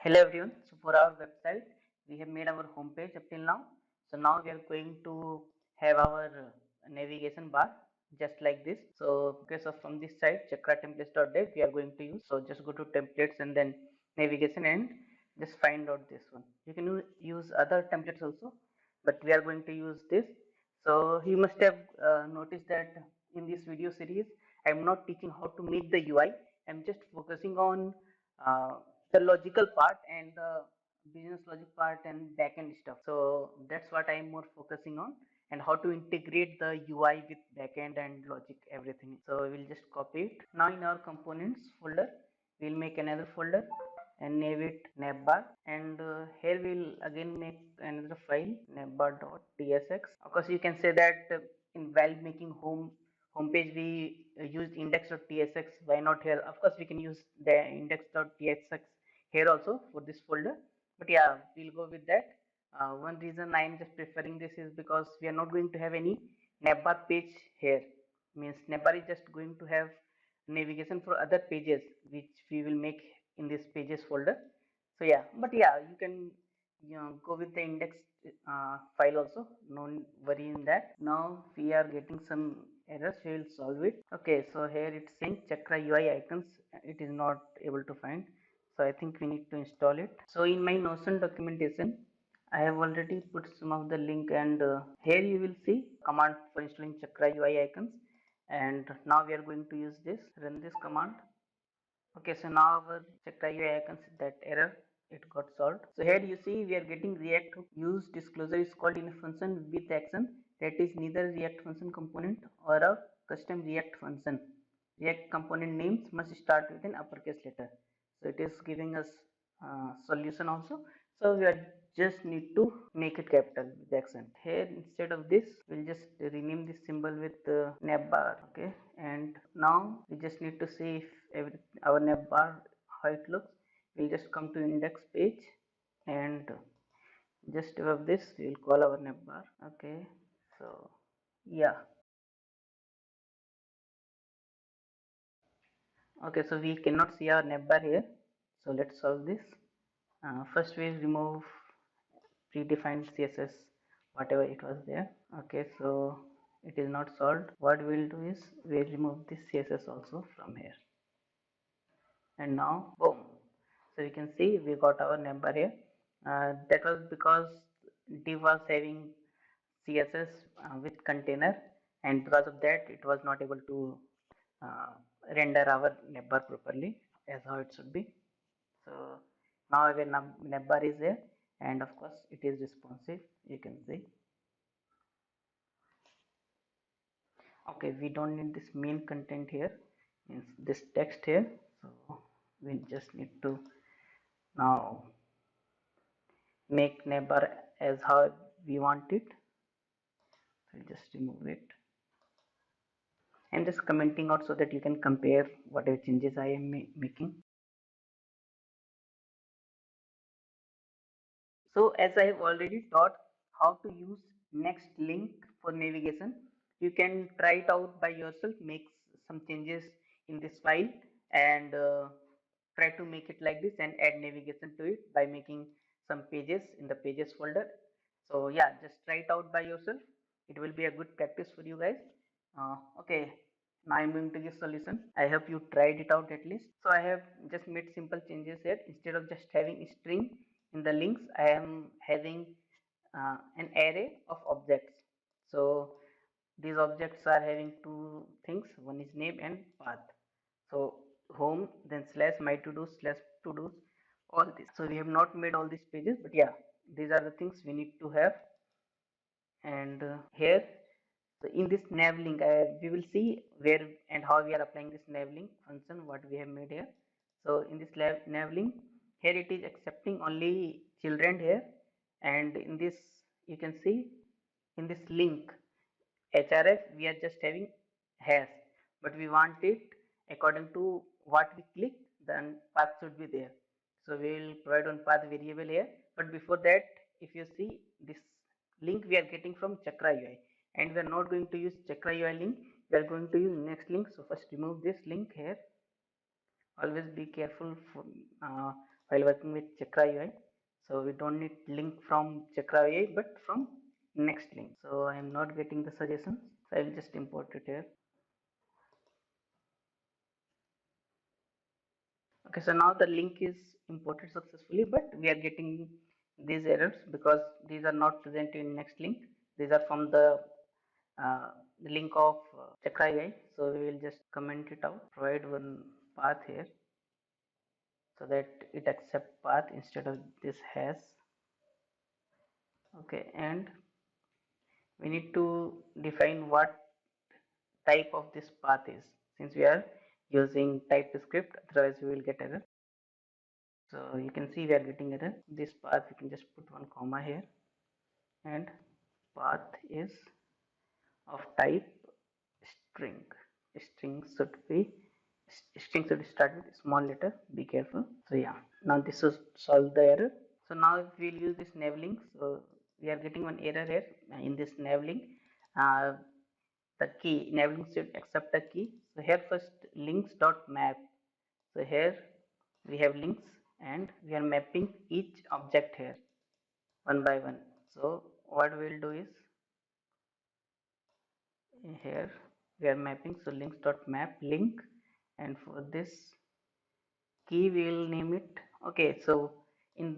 Hello everyone. So for our website, we have made our homepage up till now. So now we are going to have our navigation bar just like this. So okay, so from this site chakratemplates.dev we are going to use. So just go to templates and then navigation and just find out this one. You can use other templates also, but we are going to use this. So you must have noticed that in this video series, I am not teaching how to make the UI. I am just focusing on uh, the logical part and the business logic part and backend stuff. So that's what I'm more focusing on, and how to integrate the UI with backend and logic, everything. So we'll just copy it. Now in our components folder, we'll make another folder and name it navbar, and here we'll again make another file navbar.tsx. Of course you can say that in while making homepage we used index.tsx, why not here? Of course we can use the index.tsx here also for this folder, but yeah, we'll go with that. One reason I am just preferring this is because we are not going to have any navbar page here. Means navbar is just going to have navigation for other pages which we will make in this pages folder. So yeah, but yeah, you can go with the index file also, no worry in that. Now we are getting some errors, we will solve it. Okay, so here it's saying chakra UI icons, it is not able to find, so I think we need to install it. So in my Notion documentation I have already put some of the link, and here you will see command for installing chakra UI icons, and now we are going to use this. Run this command. Okay, so now our chakra UI icons, that error, it got solved. So here you see we are getting React use disclosure is called in a function with action that is neither React function component or a custom React function. React component names must start with an uppercase letter. So it is giving us solution also. So we are just need to make it capital with the accent. Here instead of this, we'll just rename this symbol with navbar. Okay, and now we just need to see if our navbar how it looks. We'll just come to index page, and just above this we'll call our navbar. Okay, so yeah. Okay, so we cannot see our navbar here, so let's solve this. First we'll remove predefined CSS, whatever it was there. Okay, so it is not solved. What we'll do is we'll remove this CSS also from here, and now boom, so you can see we got our number here. That was because div was having CSS with container, and because of that it was not able to uh, render our navbar properly as how it should be. So now our navbar is there, and of course it is responsive, you can see. Okay, we don't need this main content here, means this text here, so we just need to now make navbar as how we want it. So I'll just remove it. I'm just commenting out so that you can compare whatever changes I am making. So as I have already taught how to use next link for navigation, you can try it out by yourself, make some changes in this file, and try to make it like this and add navigation to it by making some pages in the pages folder. So yeah, just try it out by yourself. It will be a good practice for you guys. Okay, now I'm going to give solution. I hope you tried it out at least. So I have just made simple changes here. Instead of just having string in the links, I am having an array of objects. So these objects are having two things. One is name and path. So home, then slash my to do slash to do, all this. So we have not made all these pages, but yeah, these are the things we need to have. And here, so in this nav link, we will see where and how we are applying this nav link function, what we have made here. So in this nav link, here it is accepting only children here, and in this you can see in this link href we are just having hash, but we want it according to what we click, then path should be there. So we will provide one path variable here, but before that, if you see this link we are getting from chakra UI, and we are not going to use chakra UI link, we are going to use next link. So first remove this link here. Always be careful for, while working with Chakra UI. So we don't need link from Chakra UI but from next link. So I am not getting the suggestions, so I will just import it here. Okay, so now the link is imported successfully, but we are getting these errors because these are not present in next link. These are from uh, the link of Chakra UI. So we will just comment it out, provide one path here so that it accept path instead of this has. Okay, and we need to define what type of this path is, since we are using TypeScript, otherwise we will get error. So you can see we are getting error. This path we can just put one comma here, and path is of type string. String should start with small letter, be careful. So yeah, now this should solve the error. So now if we'll use this nav link, so we are getting one error here in this nav link. uh, the key nav link should accept the key. So here first links dot map. So here we have links and we are mapping each object here one by one. So what we will do is, here we are mapping, so links dot map link, and for this key we will name it. Okay, so in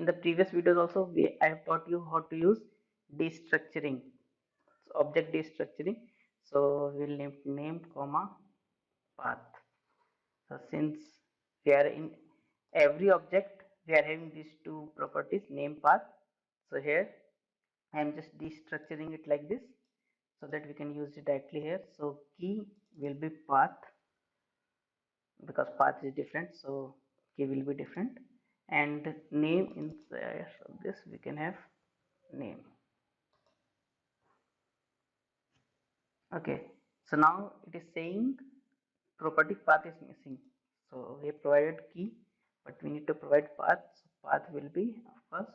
the previous videos also I have taught you how to use destructuring, so object destructuring. So we will name comma path. So since we are in every object we are having these two properties, name path. So here I am just destructuring it like this so that we can use it directly here. So key will be path because path is different, so key will be different, and name inside of this we can have name. Okay, so now it is saying property path is missing. So we have provided key, but we need to provide path. So path will be of course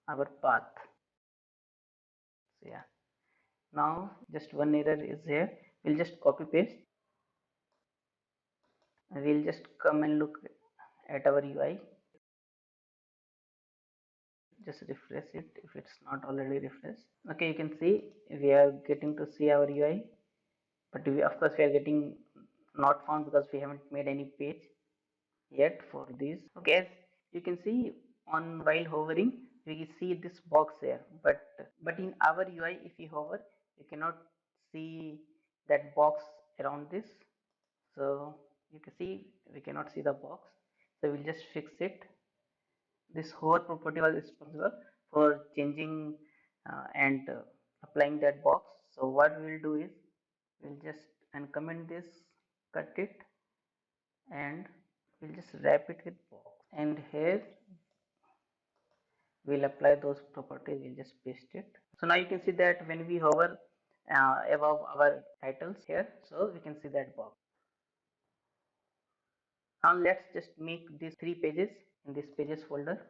our path. So yeah, now just one error is here. We'll just copy paste. We'll just come and look at our UI. Just refresh it if it's not already refreshed. Okay, you can see we are getting to see our UI, but of course we are getting not found because we haven't made any page yet for this. Okay, as you can see, on while hovering we see this box here, but in our UI if you hover you cannot see that box around this. So you can see we cannot see the box, so we'll just fix it. This hover property was responsible for changing and applying that box. So what we will do is we'll just uncomment this, cut it, and we'll just wrap it with box. And here we'll apply those properties. We'll just paste it. So now you can see that when we hover above our titles here, so we can see that box. Now let's just make these 3 pages in this pages folder.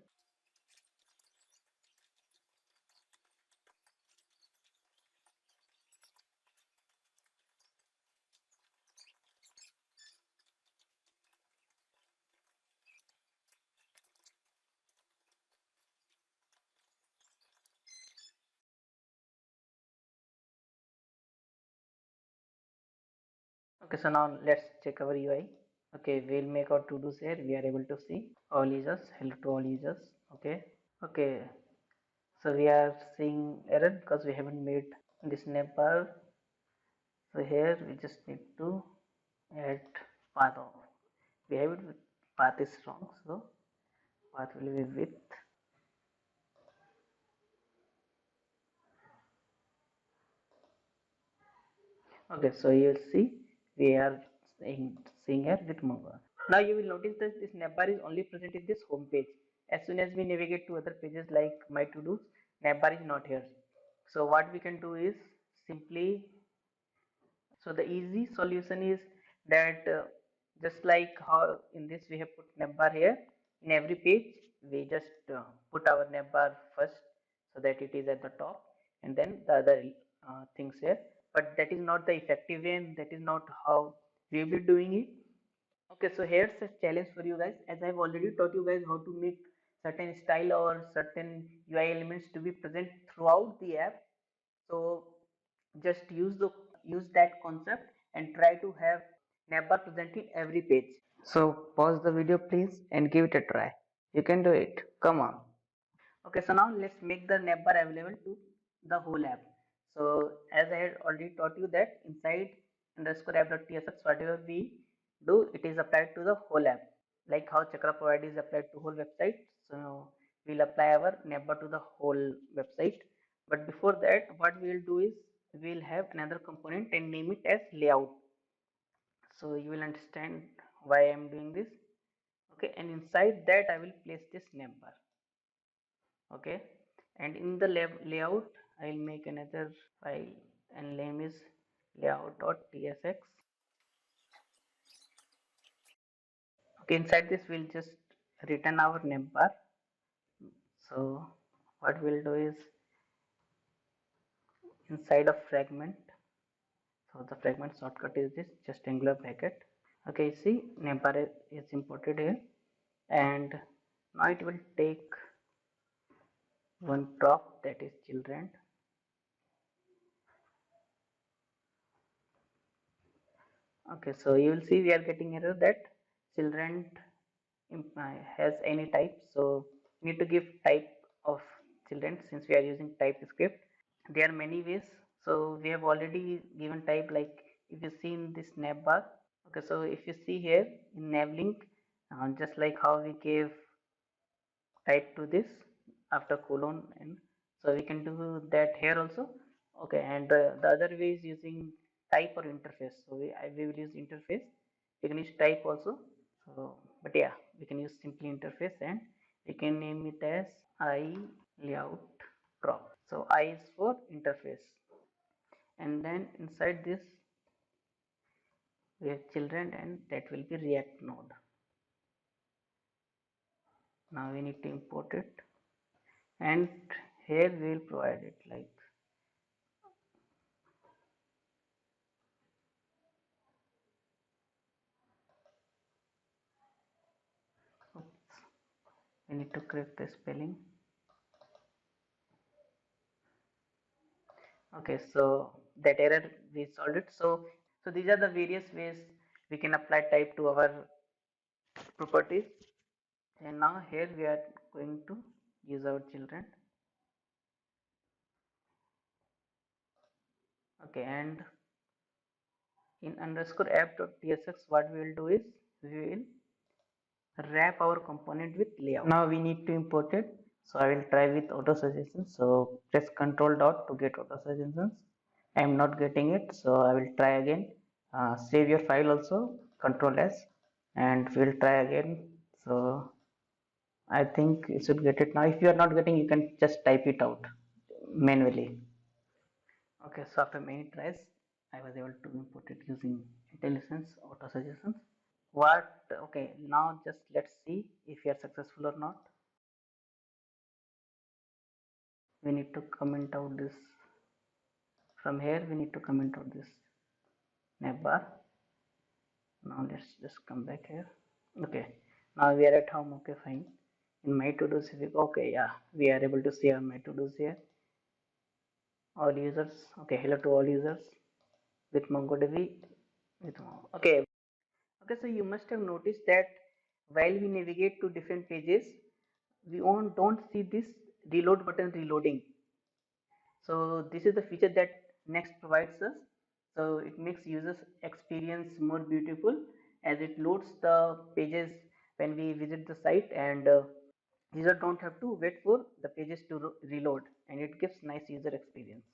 Okay, so now let's check our UI. Okay, we'll make our to-dos here. We are able to see all users, hello to all users. Okay, okay, so we are seeing error because we haven't made this navbar. So here we just need to add path. We have it with path is wrong, so path will be with. Okay, so you'll see we are seeing here with Mongo. Now you will notice that this navbar is only present in this home page. As soon as we navigate to other pages like my to-dos, navbar is not here. So what we can do is simply, so the easy solution is that just like how in this we have put navbar here, in every page we just put our navbar first so that it is at the top, and then the other things here. But that is not the effective way, and that is not how we will be doing it. Okay, so here's a challenge for you guys. As I've already taught you guys how to make certain style or certain UI elements to be present throughout the app. So just use that concept and try to have navbar present in every page. So pause the video please and give it a try. You can do it. Come on. Okay, so now let's make the navbar available to the whole app. So as I had already taught you that inside underscore app.tsx, whatever we do, it is applied to the whole app. Like how Chakra Provide is applied to whole website. So we'll apply our navbar to the whole website. But before that, what we'll do is we'll have another component and name it as layout. So you will understand why I'm doing this. Okay, and inside that I will place this navbar. Okay, and in the layout I'll make another file and name is layout.tsx. Okay, inside this we'll just return our navbar. So what we'll do is inside of fragment, so the fragment shortcut is this, just angular bracket. Okay, see navbar is imported here, and now it will take one prop, that is children. Okay, so you will see we are getting error that children has any type. So we need to give type of children since we are using TypeScript. There are many ways. So we have already given type, like if you see in this navbar. Okay, so if you see here in navlink, just like how we gave type to this after colon, and so we can do that here also. Okay, and the other way is using type or interface. So we will use interface. We can use type also. So but yeah, we can use simply interface, and we can name it as I layout prop. So I is for interface, and then inside this we have children, and that will be React node. Now we need to import it, and here we will provide it like, oops, we need to correct the spelling. Okay, so that error we solved it. So these are the various ways we can apply type to our properties. And now here we are going to use our children. Okay, and in underscore app.tsx, what we will do is we will wrap our component with layout. Now we need to import it. So I will try with auto suggestions. So press Ctrl dot to get auto suggestions. I am not getting it, so I will try again. Save your file also, Ctrl S, and we'll try again. So I think you should get it now. If you are not getting, you can just type it out manually. Okay, so after many tries, I was able to import it using IntelliSense auto suggestions. What? Okay, now just let's see if we are successful or not. We need to comment out this. From here, we need to comment out this navbar. Now let's just come back here. Okay, now we are at home. Okay, fine. In my to-dos, okay, yeah, we are able to see our my to-dos here. All users. Okay, hello to all users with MongoDB. Okay, okay. So you must have noticed that while we navigate to different pages, we don't see this reload button reloading. So this is the feature that Next provides us. So it makes users experience more beautiful as it loads the pages when we visit the site, and user don't have to wait for the pages to reload, and it gives nice user experience.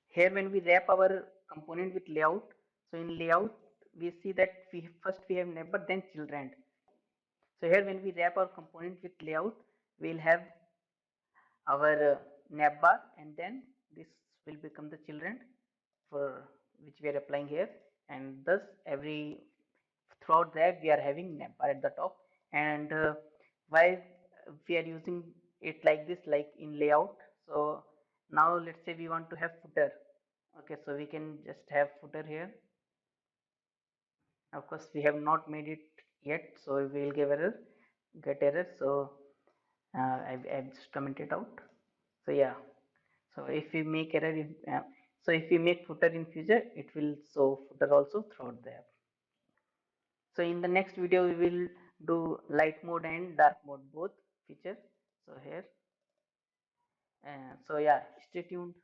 Here when we wrap our component with layout, so in layout we see that we have neighbor then children. So here when we wrap our component with layout, we'll have our navbar, and then this will become the children for which we are applying here, and thus every throughout that we are having navbar at the top. And why we are using it like this, like in layout. So now let's say we want to have footer. Okay, so we can just have footer here. Of course we have not made it yet, so we will get error. So I've just commented out. So yeah, so if we make error in so if we make footer in future, it will show footer also throughout the app. So in the next video we will do light mode and dark mode both features. So here so yeah, stay tuned.